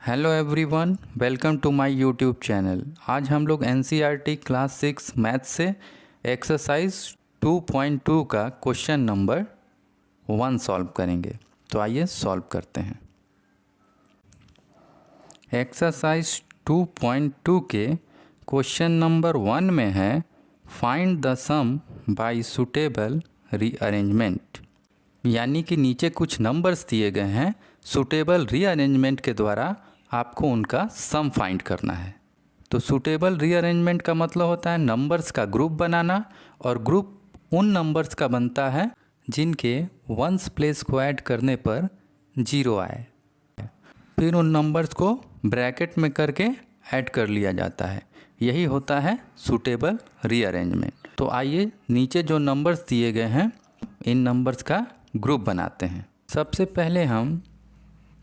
Hello everyone, welcome to my YouTube channel. आज हम लोग एनसीईआरटी क्लास 6 मैथ से एक्सरसाइज 2.2 का क्वेश्चन नंबर 1 सॉल्व करेंगे। तो आइए सॉल्व करते हैं। एक्सरसाइज 2.2 के क्वेश्चन नंबर 1 में है find the sum by suitable rearrangement, यानी कि नीचे कुछ नंबर्स दिए गए हैं, सूटेबल रीअरेंजमेंट के द्वारा आपको उनका सम फाइंड करना है। तो सूटेबल रीअरेंजमेंट का मतलब होता है नंबर्स का ग्रुप बनाना, और ग्रुप उन नंबर्स का बनता है जिनके वंस प्लेस को ऐड करने पर 0 आए, फिर उन नंबर्स को ब्रैकेट में करके ऐड कर लिया जाता है। यही होता है सूटेबल रीअरेंजमेंट। तो आइए नीचे जो नंबर्स दिए गए हैं इन नंबर्स का ग्रुप बनाते हैं। सबसे पहले हम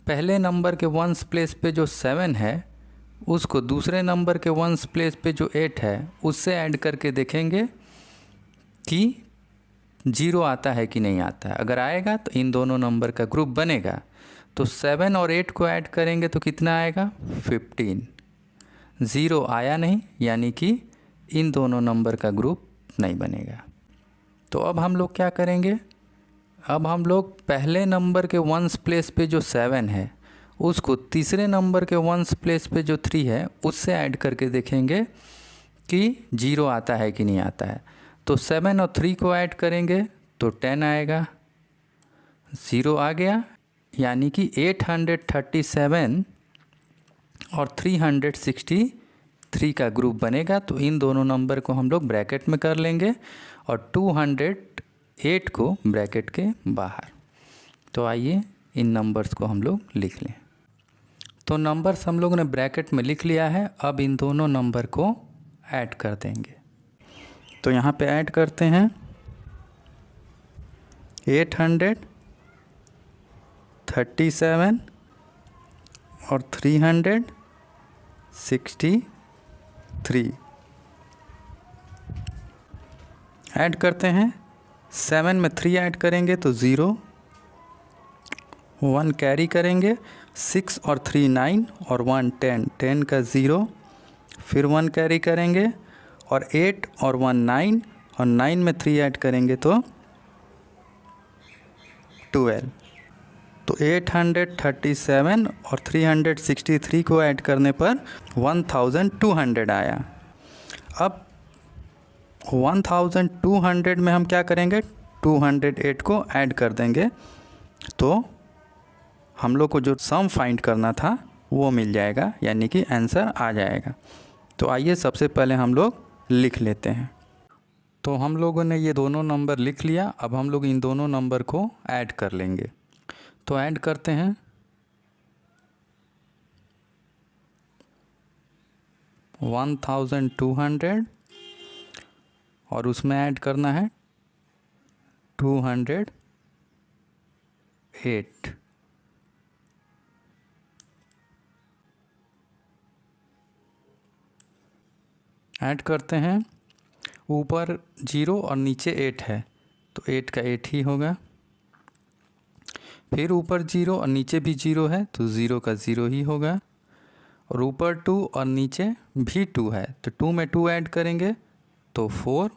पहले नंबर के वंस प्लेस पे जो 7 है उसको दूसरे नंबर के वंस प्लेस पे जो 8 है उससे ऐड करके देखेंगे कि 0 आता है कि नहीं आता है। अगर आएगा तो इन दोनों नंबर का ग्रुप बनेगा। तो 7 और 8 को ऐड करेंगे तो कितना आएगा 15। 0 आया नहीं, यानी कि इन दोनों नंबर का ग्रुप नहीं बनेगा। तो अब हम लोग क्या करेंगे, अब हम लोग पहले नंबर के वंस प्लेस पे जो 7 है उसको तीसरे नंबर के वंस प्लेस पे जो 3 है उससे ऐड करके देखेंगे कि 0 आता है कि नहीं आता है। तो 7 और 3 को ऐड करेंगे तो 10 आएगा, 0 आ गया, यानी कि 837 और 363 का ग्रुप बनेगा। तो इन दोनों नंबर को हम लोग ब्रैकेट में कर लेंगे और 208 को ब्रैकेट के बाहर। तो आइए इन नंबर्स को हम लोग लिख लें। तो नंबर्स हम लोग ने ब्रैकेट में लिख लिया है। अब इन दोनों नंबर को ऐड कर देंगे। तो यहाँ पे ऐड करते हैं 837 और 363 ऐड करते हैं। 7 में 3 ऐड करेंगे तो 0, 1 कैरी करेंगे, 6 और 3 9 और 1 10, 10 का 0, फिर 1 कैरी करेंगे और 8 और 1 9 और 9 में 3 ऐड करेंगे तो 12। तो 837 और 363 को ऐड करने पर 1200 आया। अब 1200 में हम क्या करेंगे, 208 को ऐड कर देंगे तो हम लोग को जो सम फाइंड करना था वो मिल जाएगा, यानी कि आंसर आ जाएगा। तो आइए सबसे पहले हम लोग लिख लेते हैं। तो हम लोगों ने ये दोनों नंबर लिख लिया। अब हम लोग इन दोनों नंबर को ऐड कर लेंगे। तो ऐड करते हैं 1200 और उसमें ऐड करना है 208। ऐड करते हैं, ऊपर 0 और नीचे 8 है तो 8 का 8 ही होगा। फिर ऊपर 0 और नीचे भी 0 है तो 0 का 0 ही होगा। और ऊपर 2 और नीचे भी 2 है तो 2 में 2 ऐड करेंगे तो 4,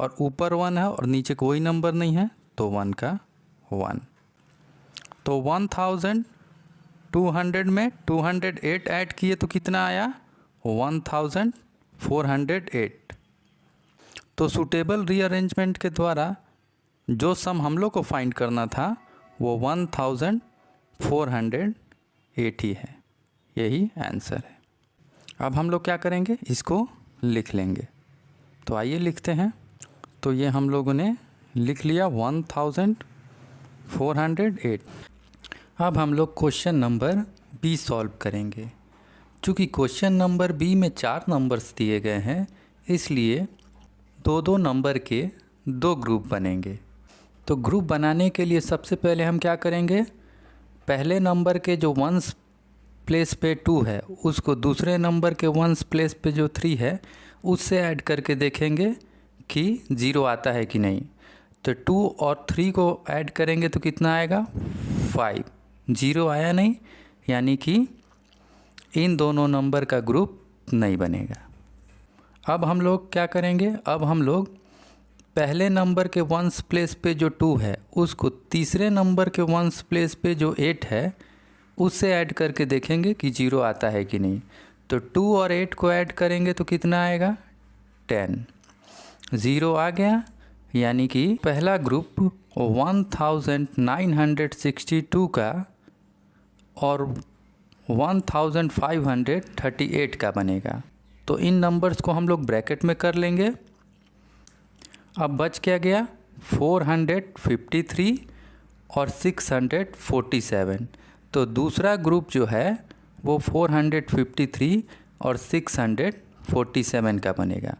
और ऊपर 1 है और नीचे कोई नंबर नहीं है तो 1 का 1। तो 1200 में 208 ऐड किए तो कितना आया 1408। तो सूटेबल रीअरेंजमेंट के द्वारा जो सम हम लोग को फाइंड करना था वो 1480 है। यही आंसर है। अब हम लोग क्या करेंगे, इसको लिख लेंगे। तो आइए लिखते हैं। तो ये हम लोगों ने लिख लिया 1408। अब हम लोग क्वेश्चन नंबर बी सॉल्व करेंगे। चूँकि क्वेश्चन नंबर बी में 4 नंबर्स दिए गए हैं इसलिए दो नंबर के 2 ग्रुप बनेंगे। तो ग्रुप बनाने के लिए सबसे पहले हम क्या करेंगे, पहले नंबर के जो वंस प्लेस पे 2 है उसको दूसरे नंबर के वंस प्लेस पे जो 3 है उससे ऐड करके देखेंगे कि 0 आता है कि नहीं। तो 2 और 3 को ऐड करेंगे तो कितना आएगा 5। 0 आया नहीं, यानी कि इन दोनों नंबर का ग्रुप नहीं बनेगा। अब हम लोग क्या करेंगे, अब हम लोग पहले नंबर के वंस प्लेस पे जो 2 है उसको तीसरे नंबर के वंस प्लेस पे जो 8 है उससे ऐड करके देखेंगे कि 0 आता है कि नहीं। तो 2 और 8 को ऐड करेंगे तो कितना आएगा, 10। 0 आ गया, यानी कि पहला ग्रुप 1962 का और 1538 का बनेगा। तो इन नंबर्स को हम लोग ब्रैकेट में कर लेंगे। अब बच क्या गया, 453 और 647। तो दूसरा ग्रुप जो है वो 453 और 647 का बनेगा।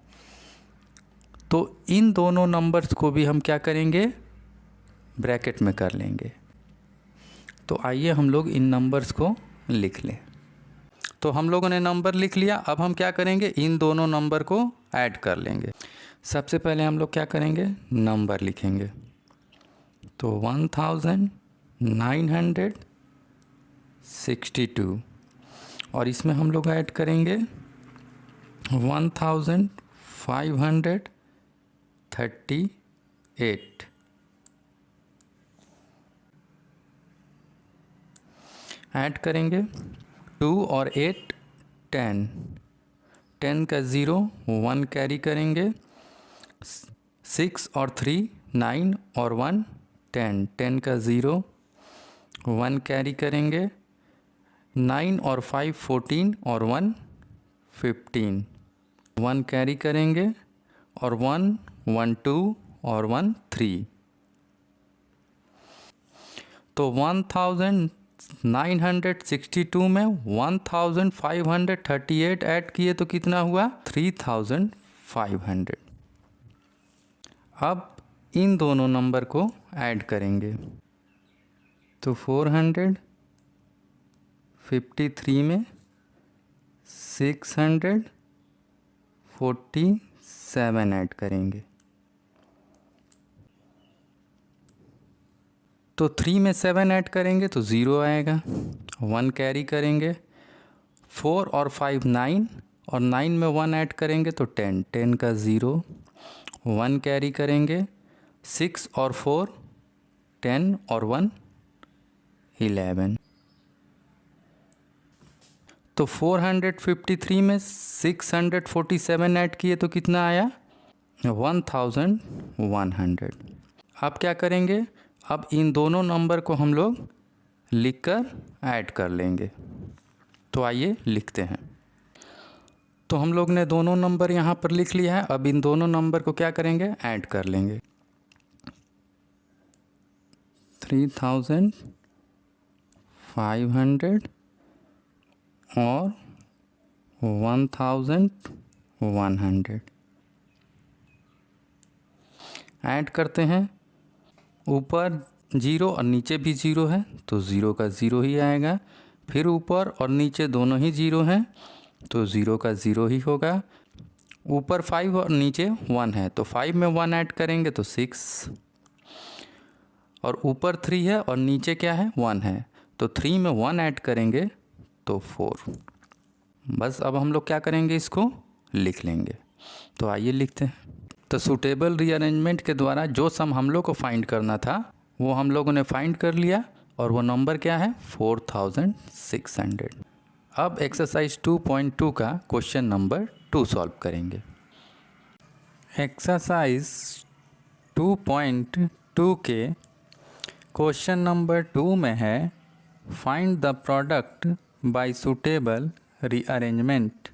तो इन दोनों नंबर्स को भी हम क्या करेंगे, ब्रैकेट में कर लेंगे। तो आइए हम लोग इन नंबर्स को लिख लें। तो हम लोगों ने नंबर लिख लिया। अब हम क्या करेंगे, इन दोनों नंबर को ऐड कर लेंगे। सबसे पहले हम लोग क्या करेंगे, नंबर लिखेंगे। तो 1962 और इसमें हम लोग ऐड करेंगे 1538। ऐड करेंगे 2 और 8 10, 10 का 0 1 कैरी करेंगे। 6 और 3 9 और 1 10, 10 का 0 1 कैरी करेंगे। 9 और 5 14 और 1 15, 1 कैरी करेंगे। और 1 1 2 और 1 3। तो 1962 में 1538 ऐड किए तो कितना हुआ, 3500। अब इन दोनों नंबर को ऐड करेंगे। तो 453 में 647 ऐड करेंगे। तो 3 में 7 ऐड करेंगे तो 0 आएगा। 1 कैरी करेंगे। 4 और 5 9 और 9 में 1 ऐड करेंगे तो 10, 10 का 0 1 कैरी करेंगे। 6 और 4 10 और 1 11। तो 453 में 647 ऐड किए तो कितना आया, 1100। अब क्या करेंगे, अब इन दोनों नंबर को हम लोग लिखकर ऐड कर लेंगे। तो आइए लिखते हैं। तो हम लोग ने दोनों नंबर यहाँ पर लिख लिया है। अब इन दोनों नंबर को क्या करेंगे, ऐड कर लेंगे। 3500 और 1100 ऐड करते हैं। ऊपर 0 और नीचे भी 0 है तो 0 का 0 ही आएगा। फिर ऊपर और नीचे दोनों ही 0 हैं तो 0 का 0 ही होगा। ऊपर 5 और नीचे 1 है तो 5 में 1 ऐड करेंगे तो 6। और ऊपर 3 है और नीचे क्या है, 1 है तो 3 में 1 ऐड करेंगे तो 4। बस अब हम लोग क्या करेंगे, इसको लिख लेंगे। तो आइए लिखते हैं। तो सूटेबल रीअरेंजमेंट के द्वारा जो सम हम लोग को फाइंड करना था वो हम लोगों ने फाइंड कर लिया और वो नंबर क्या है, 4600। अब एक्सरसाइज 2.2 का क्वेश्चन नंबर 2 सॉल्व करेंगे। एक्सरसाइज 2.2 के क्वेश्चन नंबर 2 में है find the product by suitable rearrangement.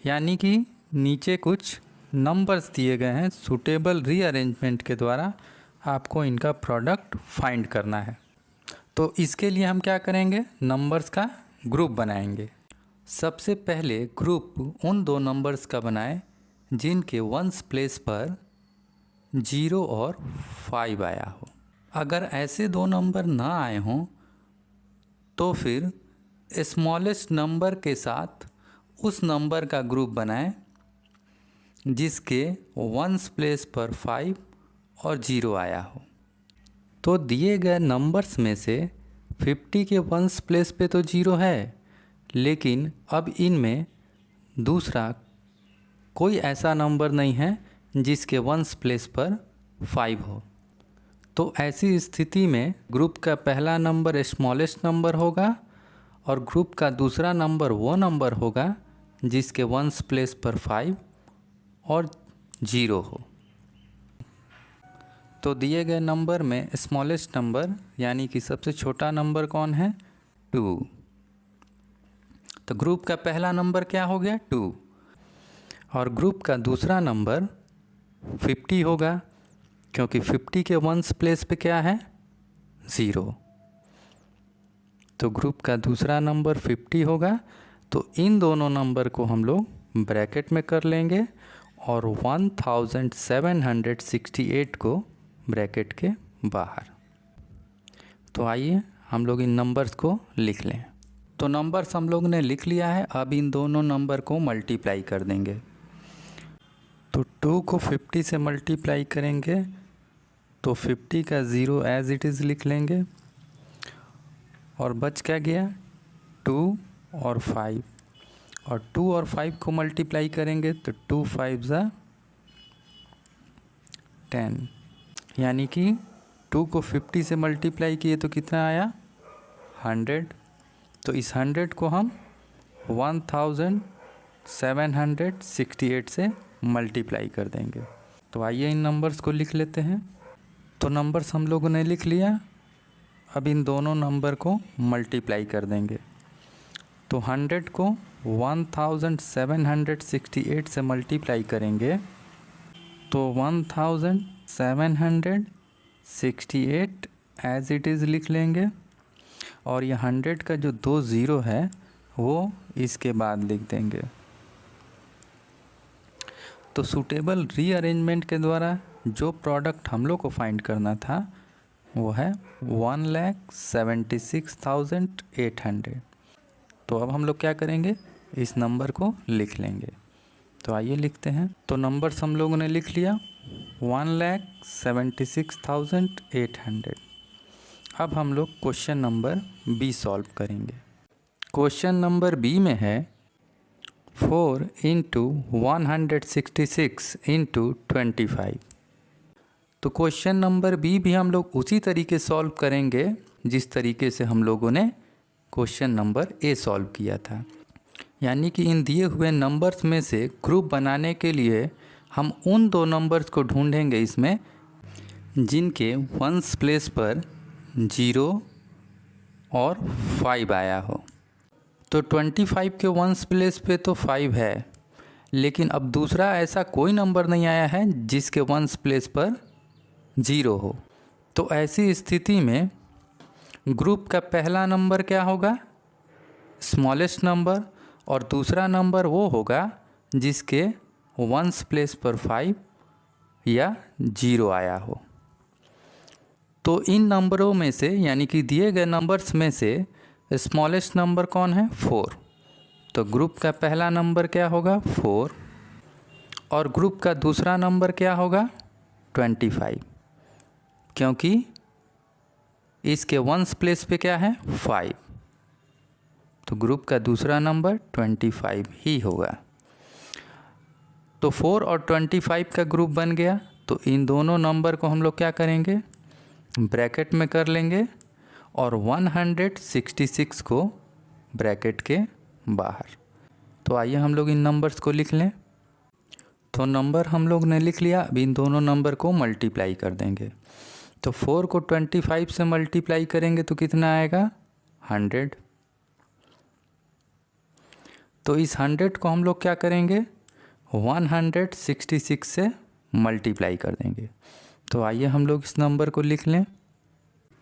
यानी कि नीचे कुछ नंबर्स दिए गए हैं, सूटेबल रीअरेंजमेंट के द्वारा आपको इनका प्रोडक्ट फाइंड करना है। तो इसके लिए हम क्या करेंगे, नंबर्स का ग्रुप बनाएंगे। सबसे पहले ग्रुप उन दो नंबर्स का बनाएं जिनके वंस प्लेस पर 0 और 5 आया हो। अगर ऐसे दो नंबर ना आए हों तो फिर स्मॉलेस्ट नंबर के साथ उस नंबर का ग्रुप बनाएं जिसके वंस प्लेस पर 5 और 0 आया हो। तो दिए गए नंबर्स में से 50 के वंस प्लेस पे तो 0 है, लेकिन अब इनमें दूसरा कोई ऐसा नंबर नहीं है जिसके वंस प्लेस पर 5 हो। तो ऐसी स्थिति में ग्रुप का पहला नंबर स्मॉलेस्ट नंबर होगा और ग्रुप का दूसरा नंबर वो नंबर होगा जिसके वंस प्लेस पर 5 और 0 हो। तो दिए गए नंबर में स्मॉलेस्ट नंबर यानी कि सबसे छोटा नंबर कौन है? 2। तो ग्रुप का पहला नंबर क्या हो गया? 2। और ग्रुप का दूसरा नंबर 50 होगा, क्योंकि 50 के वंस प्लेस पे क्या है? 0। तो ग्रुप का दूसरा नंबर 50 होगा। तो इन दोनों नंबर को हम लोग ब्रैकेट में कर लेंगे और 1768 को ब्रैकेट के बाहर। तो आइए हम लोग इन नंबर्स को लिख लें। तो नंबर्स हम लोग ने लिख लिया है। अब इन दोनों नंबर को मल्टीप्लाई कर देंगे। तो 2 को 50 से मल्टीप्लाई करेंगे तो 50 का 0 एज इट इज़ लिख लेंगे और बच क्या गया? 2 और 5। और 2 और 5 को मल्टीप्लाई करेंगे तो 2 5 ज़ा 10, यानी कि 2 को 50 से मल्टीप्लाई किए तो कितना आया? 100। तो इस 100 को हम 1768 से मल्टीप्लाई कर देंगे। तो आइए इन नंबर्स को लिख लेते हैं। तो नंबर्स हम लोगों ने लिख लिया। अब इन दोनों नंबर को मल्टीप्लाई कर देंगे। तो 100 को 1768 से मल्टीप्लाई करेंगे तो 1768 एज इट इज़ लिख लेंगे और ये 100 का जो 2 ज़ीरो है वो इसके बाद लिख देंगे। तो सूटेबल रीअरेंजमेंट के द्वारा जो प्रोडक्ट हम लोग को फाइंड करना था वो है 1,76,800। तो अब हम लोग क्या करेंगे? इस नंबर को लिख लेंगे। तो आइए लिखते हैं। तो नंबर्स हम लोगों ने लिख लिया 1,76,800। अब हम लोग क्वेश्चन नंबर बी सॉल्व करेंगे। क्वेश्चन नंबर बी में है 4 इंटू 166 इंटू 25। तो क्वेश्चन नंबर बी भी हम लोग उसी तरीके सॉल्व करेंगे जिस तरीके से हम लोगों ने क्वेश्चन नंबर ए सॉल्व किया था। यानी कि इन दिए हुए नंबर्स में से ग्रुप बनाने के लिए हम उन दो नंबर्स को ढूंढेंगे इसमें जिनके वंस प्लेस पर 0 और 5 आया हो। तो 25 के वंस प्लेस पे तो 5 है, लेकिन अब दूसरा ऐसा कोई नंबर नहीं आया है जिसके वंस प्लेस पर 0 हो। तो ऐसी स्थिति में ग्रुप का पहला नंबर क्या होगा? स्मॉलेस्ट नंबर, और दूसरा नंबर वो होगा जिसके वंस प्लेस पर 5 या 0 आया हो। तो इन नंबरों में से यानी कि दिए गए नंबर्स में से स्मॉलेस्ट नंबर कौन है? 4। तो ग्रुप का पहला नंबर क्या होगा? 4। और ग्रुप का दूसरा नंबर क्या होगा? 25, क्योंकि इसके वंस प्लेस पे क्या है? 5। तो ग्रुप का दूसरा नंबर 25 ही होगा। तो 4 और 25 का ग्रुप बन गया। तो इन दोनों नंबर को हम लोग क्या करेंगे? ब्रैकेट में कर लेंगे और 166 को ब्रैकेट के बाहर। तो आइए हम लोग इन नंबर्स को लिख लें। तो नंबर हम लोग ने लिख लिया। अब इन दोनों नंबर को मल्टीप्लाई कर देंगे। तो 4 को 25 से मल्टीप्लाई करेंगे तो कितना आएगा? 100। तो इस 100 को हम लोग क्या करेंगे? 166 से मल्टीप्लाई कर देंगे। तो आइए हम लोग इस नंबर को लिख लें।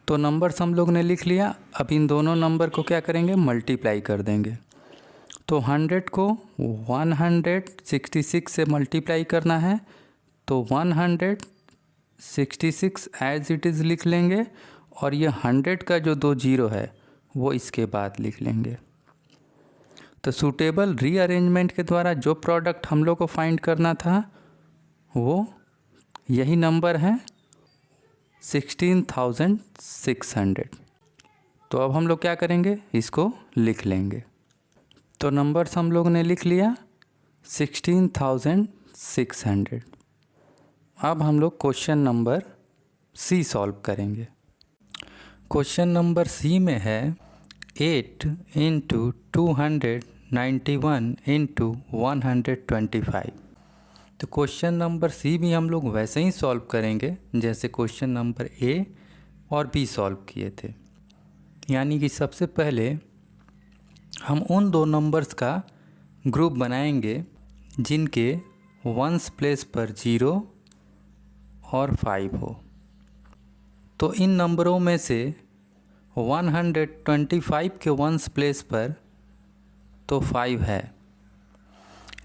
तो नंबर्स हम लोग ने लिख लिया। अब इन दोनों नंबर को क्या करेंगे? मल्टीप्लाई कर देंगे। तो 100 को 166 से मल्टीप्लाई करना है तो 166 एज इट इज़ लिख लेंगे और ये 100 का जो 2 ज़ीरो है वो इसके बाद लिख लेंगे। तो सूटेबल रीअरेंजमेंट के द्वारा जो प्रोडक्ट हम लोग को फाइंड करना था वो यही नंबर है 16,600। तो अब हम लोग क्या करेंगे? इसको लिख लेंगे। तो नंबर्स हम लोग ने लिख लिया 16,600। अब हम लोग क्वेश्चन नंबर सी सॉल्व करेंगे। क्वेश्चन नंबर सी में है 8 इंटू 291 इंटू 125। तो क्वेश्चन नंबर सी भी हम लोग वैसे ही सॉल्व करेंगे जैसे क्वेश्चन नंबर ए और बी सॉल्व किए थे। यानी कि सबसे पहले हम उन दो नंबर्स का ग्रुप बनाएंगे जिनके वंस प्लेस पर 0 और 5 हो। तो इन नंबरों में से 125 के वंस प्लेस पर तो 5 है,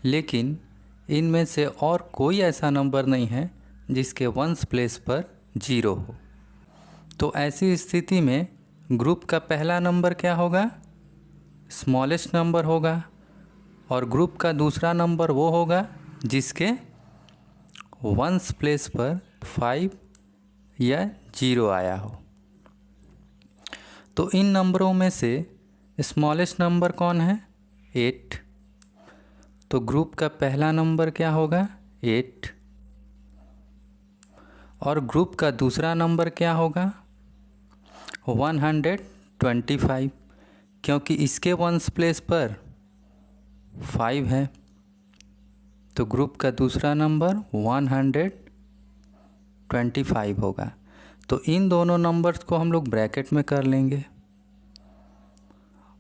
लेकिन इनमें से और कोई ऐसा नंबर नहीं है जिसके वंस प्लेस पर 0 हो। तो ऐसी स्थिति में ग्रुप का पहला नंबर क्या होगा? स्मॉलेस्ट नंबर होगा। और ग्रुप का दूसरा नंबर वो होगा जिसके वंस प्लेस पर 5 या 0 आया हो। तो इन नंबरों में से स्मॉलेस्ट नंबर कौन है? 8। तो ग्रुप का पहला नंबर क्या होगा? 8। और ग्रुप का दूसरा नंबर क्या होगा? 125, क्योंकि इसके वंस प्लेस पर 5 है। तो ग्रुप का दूसरा नंबर 125 होगा। तो इन दोनों नंबर्स को हम लोग ब्रैकेट में कर लेंगे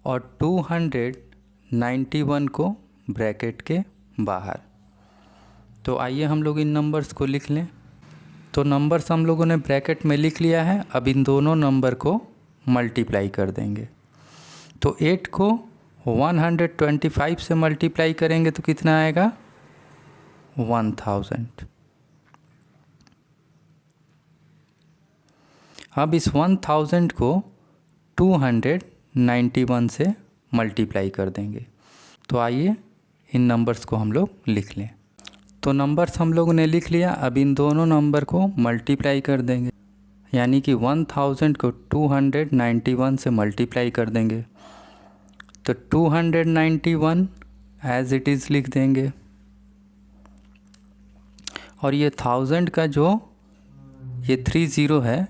और 291 को ब्रैकेट के बाहर। तो आइए हम लोग इन नंबर्स को लिख लें। तो नंबर्स हम लोगों ने ब्रैकेट में लिख लिया है। अब इन दोनों नंबर को मल्टीप्लाई कर देंगे। तो 8 को 125 से मल्टीप्लाई करेंगे तो कितना आएगा? 1000। अब इस 1000 को 291 से मल्टीप्लाई कर देंगे। तो आइए इन नंबर्स को हम लोग लिख लें। तो नंबर्स हम लोगों ने लिख लिया। अब इन दोनों नंबर को मल्टीप्लाई कर देंगे, यानी कि 1000 को 291 से मल्टीप्लाई कर देंगे। तो 291 एज इट इज़ लिख देंगे और ये 1000 का जो ये 30 है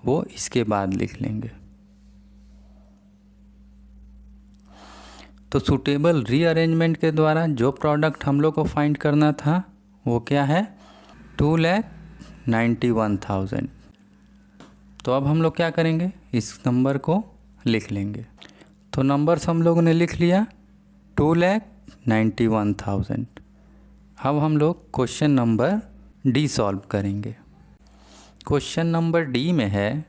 वो इसके बाद लिख लेंगे। तो सूटेबल रीअरेंजमेंट के द्वारा जो प्रोडक्ट हम लोग को फाइंड करना था वो क्या है? 2,91,000। तो अब हम लोग क्या करेंगे? इस नंबर को लिख लेंगे। तो नंबर्स हम लोगों ने लिख लिया 2,91,000। अब हम लोग क्वेश्चन नंबर डी सॉल्व करेंगे। क्वेश्चन नंबर डी में है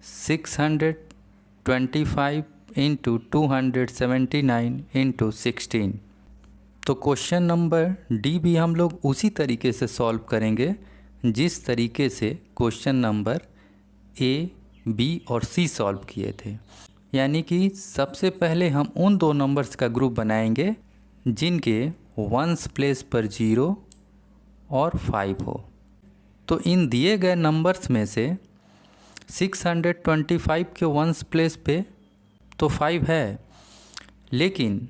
625 इंटू 279 इंटू 16। तो क्वेश्चन नंबर डी भी हम लोग उसी तरीके से सॉल्व करेंगे जिस तरीके से क्वेश्चन नंबर ए, बी और सी सॉल्व किए थे। यानी कि सबसे पहले हम उन दो नंबर्स का ग्रुप बनाएंगे जिनके वंस प्लेस पर 0 और 5 हो। तो इन दिए गए नंबर्स में से 625 के वंस प्लेस पे तो 5 है, लेकिन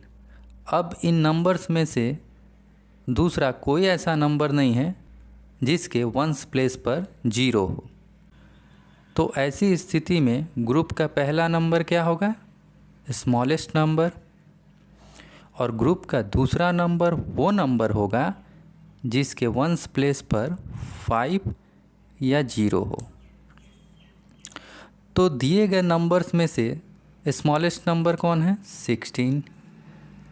अब इन नंबर्स में से दूसरा कोई ऐसा नंबर नहीं है जिसके वंस प्लेस पर 0 हो। तो ऐसी स्थिति में ग्रुप का पहला नंबर क्या होगा? Smallest number. और ग्रुप का दूसरा नंबर वो नंबर होगा जिसके वंस प्लेस पर 5 या 0 हो। तो दिए गए नंबर्स में से स्मॉलेस्ट नंबर कौन है? 16।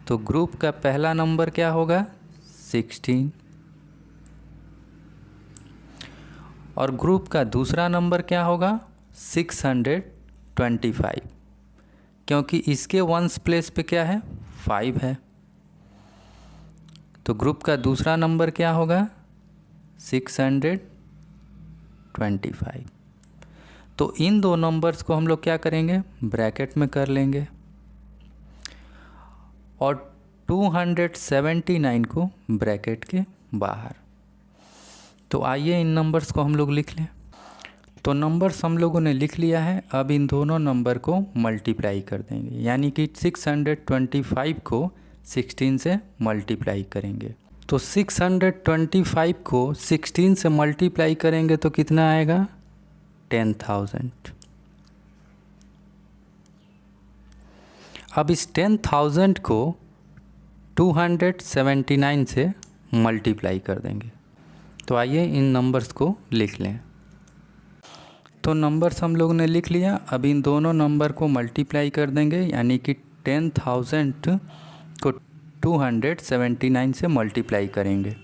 तो ग्रुप का पहला नंबर क्या होगा? 16। और ग्रुप का दूसरा नंबर क्या होगा? 625, क्योंकि इसके वंस प्लेस पे क्या है? 5 है। तो ग्रुप का दूसरा नंबर क्या होगा? 625। तो इन दो नंबर्स को हम लोग क्या करेंगे? ब्रैकेट में कर लेंगे और 279 को ब्रैकेट के बाहर। तो आइए इन नंबर्स को हम लोग लिख लें। तो नंबर्स हम लोगों ने लिख लिया है। अब इन दोनों नंबर को मल्टीप्लाई कर देंगे, यानी कि 625 को 16 से मल्टीप्लाई करेंगे। तो 625 को 16 से मल्टीप्लाई करेंगे तो कितना आएगा? 10,000। अब इस 10,000 को 279 से मल्टीप्लाई कर देंगे। तो आइए इन नंबर्स को लिख लें। तो नंबर्स हम लोग ने लिख लिया। अब इन दोनों नंबर को मल्टीप्लाई कर देंगे, यानी कि 10,000 को 279 से मल्टीप्लाई करेंगे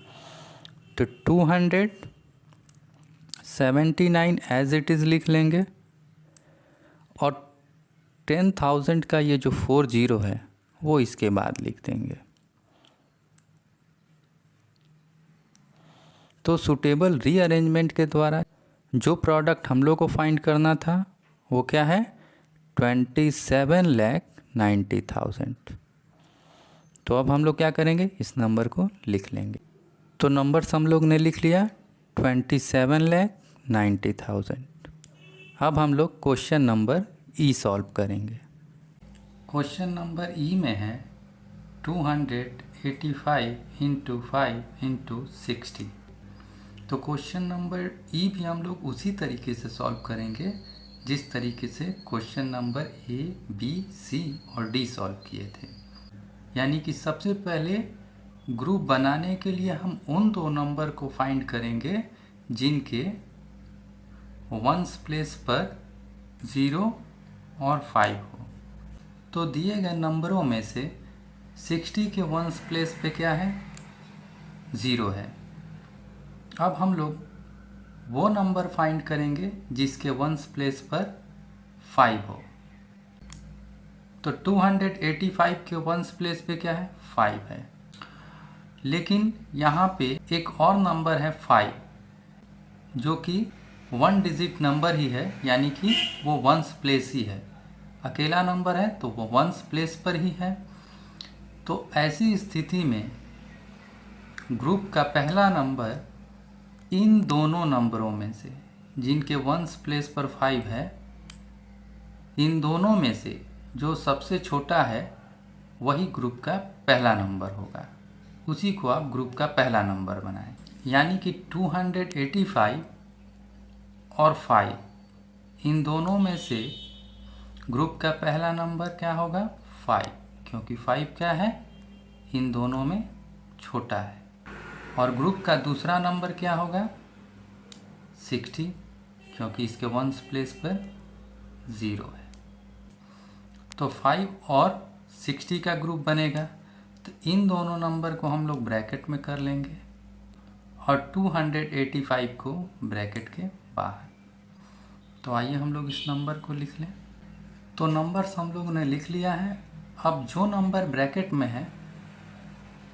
तो 279 एज इट इज़ लिख लेंगे, और 10,000 का ये जो 40 है वो इसके बाद लिख देंगे। तो सूटेबल रीअरेंजमेंट के द्वारा जो प्रोडक्ट हम लोग को फाइंड करना था वो क्या है? 27,90,000। तो अब हम लोग क्या करेंगे? इस नंबर को लिख लेंगे। तो नंबर्स हम लोग ने लिख लिया 27,90,000। अब हम लोग क्वेश्चन नंबर ई सॉल्व करेंगे। क्वेश्चन नंबर ई में है 285 इंटू 5 इंटू 60। तो क्वेश्चन नंबर ई भी हम लोग उसी तरीके से सॉल्व करेंगे जिस तरीके से क्वेश्चन नंबर ए, बी, सी और डी सॉल्व किए थे। यानी कि सबसे पहले ग्रुप बनाने के लिए हम उन दो नंबर को फाइंड करेंगे जिनके वंस प्लेस पर 0 और 5 हो। तो दिए गए नंबरों में से 60 के वंस प्लेस पे क्या है? 0 है। अब हम लोग वो नंबर फाइंड करेंगे जिसके वंस प्लेस पर 5 हो। तो 285 के वंस प्लेस पे क्या है? 5 है। लेकिन यहाँ पे एक और नंबर है 5 जो कि 1 डिजिट नंबर ही है, यानी कि वो वंस प्लेस ही है। अकेला नंबर है तो वो वंस प्लेस पर ही है। तो ऐसी स्थिति में ग्रुप का पहला नंबर इन दोनों नंबरों में से जिनके वंस प्लेस पर 5 है, इन दोनों में से जो सबसे छोटा है वही ग्रुप का पहला नंबर होगा। उसी को आप ग्रुप का पहला नंबर बनाएं। यानी कि 285 और 5 इन दोनों में से ग्रुप का पहला नंबर क्या होगा? 5, क्योंकि 5 क्या है? इन दोनों में छोटा है। और ग्रुप का दूसरा नंबर क्या होगा? 60, क्योंकि इसके वंस प्लेस पर 0 है। तो 5 और 60 का ग्रुप बनेगा। तो इन दोनों नंबर को हम लोग ब्रैकेट में कर लेंगे और 285 को ब्रैकेट के बाहर। तो आइए हम लोग इस नंबर को लिख लें। तो नंबर्स हम लोगों ने लिख लिया है। अब जो नंबर ब्रैकेट में है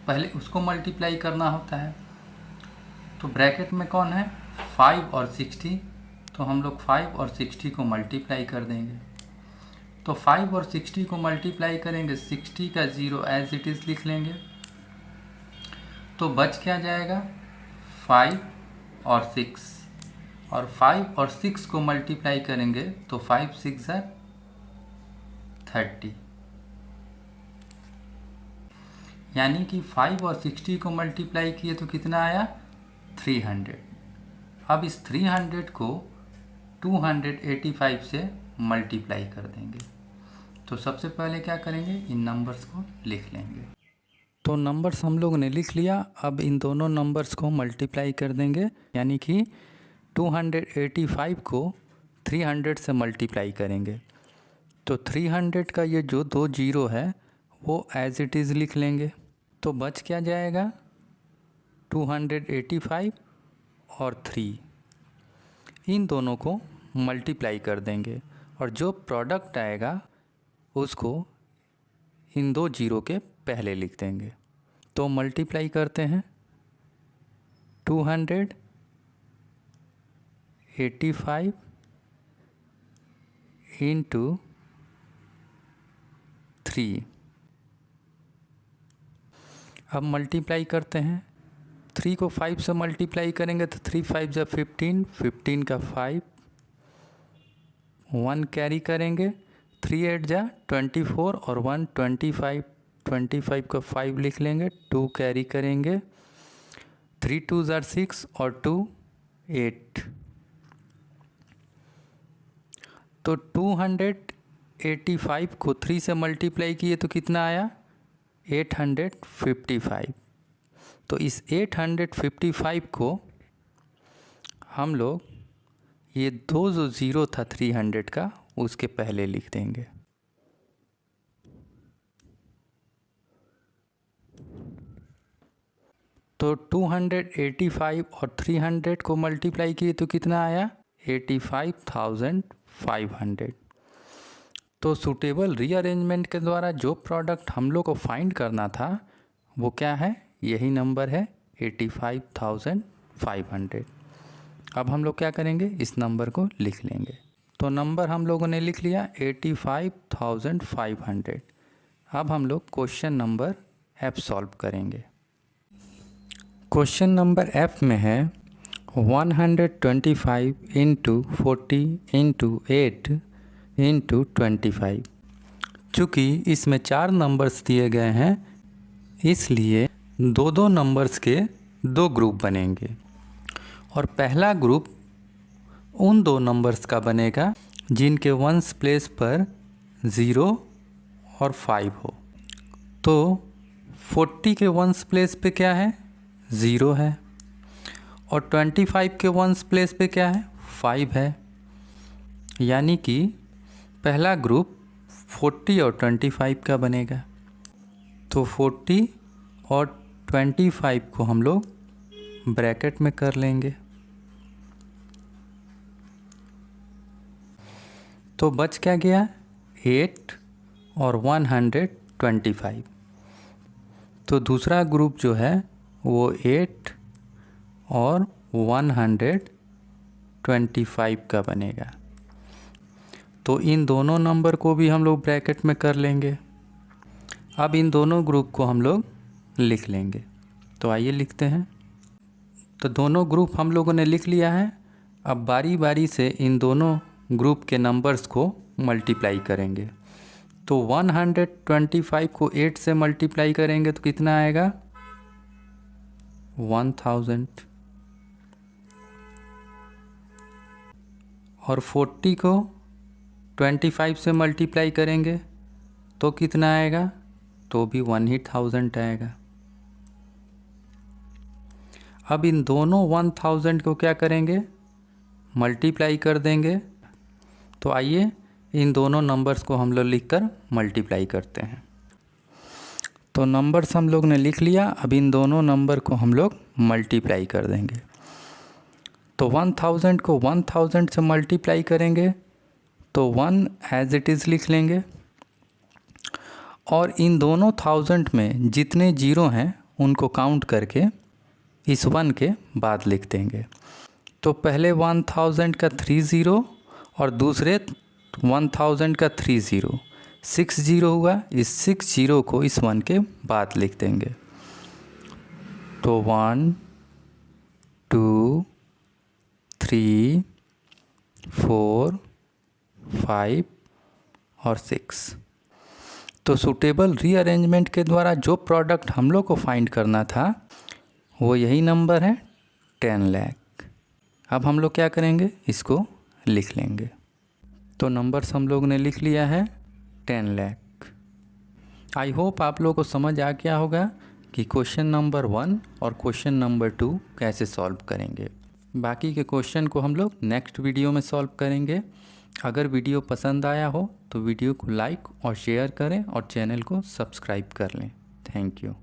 पहले उसको मल्टीप्लाई करना होता है। तो ब्रैकेट में कौन है? 5 और 60। तो हम लोग 5 और 60 को मल्टीप्लाई कर देंगे। तो 5 और 60 को मल्टीप्लाई करेंगे, 60 का 0 एज इट इज़ लिख लेंगे। तो बच क्या जाएगा? 5 और 6, और 5 और 6 को मल्टीप्लाई करेंगे तो 5 6 are 30। यानी कि 5 और 60 को मल्टीप्लाई किए तो कितना आया? 300। अब इस 300 को 285 से मल्टीप्लाई कर देंगे। तो सबसे पहले क्या करेंगे? इन नंबर्स को लिख लेंगे। तो नंबर्स हम लोग ने लिख लिया। अब इन दोनों नंबर्स को मल्टीप्लाई कर देंगे, यानी कि 285 को 300 से मल्टीप्लाई करेंगे। तो 300 का ये जो 2 0 है वो एज इट इज़ लिख लेंगे। तो बच क्या जाएगा? 285 और 3, इन दोनों को मल्टीप्लाई कर देंगे और जो प्रोडक्ट आएगा उसको इन 2 0 के पहले लिख देंगे। तो मल्टीप्लाई करते हैं। 285 इंटू 3। अब मल्टीप्लाई करते हैं। 3 को 5 से मल्टीप्लाई करेंगे तो 3 5 जा 15, 15 का 5, 1 कैरी करेंगे, 3 8 जा 24 और 1 25। 25 का 5 लिख लेंगे, 2 कैरी करेंगे, 3 2 ज़ार 6 और 2 8। तो 285 को 3 से मल्टीप्लाई किए तो कितना आया? 855। तो इस 855 को हम लोग ये दो जो ज़ीरो था 300 का उसके पहले लिख देंगे। तो 285 और 300 को मल्टीप्लाई किए तो कितना आया? 85,500। तो सूटेबल रीअरेंजमेंट के द्वारा जो प्रोडक्ट हम लोग को फाइंड करना था वो क्या है? यही नंबर है 85,500। अब हम लोग क्या करेंगे? इस नंबर को लिख लेंगे। तो नंबर हम लोगों ने लिख लिया 85,500। अब हम लोग क्वेश्चन नंबर F सॉल्व करेंगे। क्वेश्चन नंबर F में है 125 इंटू 40 इंटू 8 इंटू 25। चूँकि इसमें 4 नंबर्स दिए गए हैं इसलिए दो दो नंबर्स के 2 ग्रुप बनेंगे और पहला ग्रुप उन 2 नंबर्स का बनेगा जिनके वंस प्लेस पर 0 और 5 हो। तो 40 के वंस प्लेस पे क्या है? 0 है और 25 के वंस प्लेस पे क्या है? 5 है। यानी कि पहला ग्रुप 40 और 25 का बनेगा। तो 40 और 25 को हम लोग ब्रैकेट में कर लेंगे। तो बच क्या गया? 8 और 125। तो दूसरा ग्रुप जो है वो 8 और 125 का बनेगा। तो इन दोनों नंबर को भी हम लोग ब्रैकेट में कर लेंगे। अब इन दोनों ग्रुप को हम लोग लिख लेंगे। तो आइए लिखते हैं। तो दोनों ग्रुप हम लोगों ने लिख लिया है। अब बारी बारी से इन दोनों ग्रुप के नंबर्स को मल्टीप्लाई करेंगे। तो 125 को 8 से मल्टीप्लाई करेंगे तो कितना आएगा? 1000। और 40 को 25 से मल्टीप्लाई करेंगे तो कितना आएगा? तो भी 1000 आएगा। अब इन दोनों 1000 को क्या करेंगे? मल्टीप्लाई कर देंगे। तो आइए इन दोनों नंबर्स को हम लोग लिखकर मल्टीप्लाई करते हैं। तो नंबर्स हम लोग ने लिख लिया। अब इन दोनों नंबर को हम लोग मल्टीप्लाई कर देंगे। तो 1000 को 1000 से मल्टीप्लाई करेंगे तो 1 एज इट इज़ लिख लेंगे और इन दोनों 1000 में जितने जीरो हैं उनको काउंट करके इस 1 के बाद लिख देंगे। तो पहले 1000 का 3 ज़ीरो और दूसरे 1000 का 3 ज़ीरो, 6 ज़ीरो हुआ। इस 6 ज़ीरो को इस 1 के बाद लिख देंगे। तो 1 2 3 4 5 और 6। तो सूटेबल रीअरेंजमेंट के द्वारा जो प्रोडक्ट हम लोग को फाइंड करना था वो यही नंबर है 10 लाख। अब हम लोग क्या करेंगे? इसको लिख लेंगे। तो नंबर्स हम लोग ने लिख लिया है 10 लाख। आई होप आप लोगों को समझ आ गया होगा कि क्वेश्चन नंबर 1 और क्वेश्चन नंबर 2 कैसे सॉल्व करेंगे। बाकी के क्वेश्चन को हम लोग नेक्स्ट वीडियो में सॉल्व करेंगे। अगर वीडियो पसंद आया हो तो वीडियो को लाइक और शेयर करें और चैनल को सब्सक्राइब कर लें। Thank you.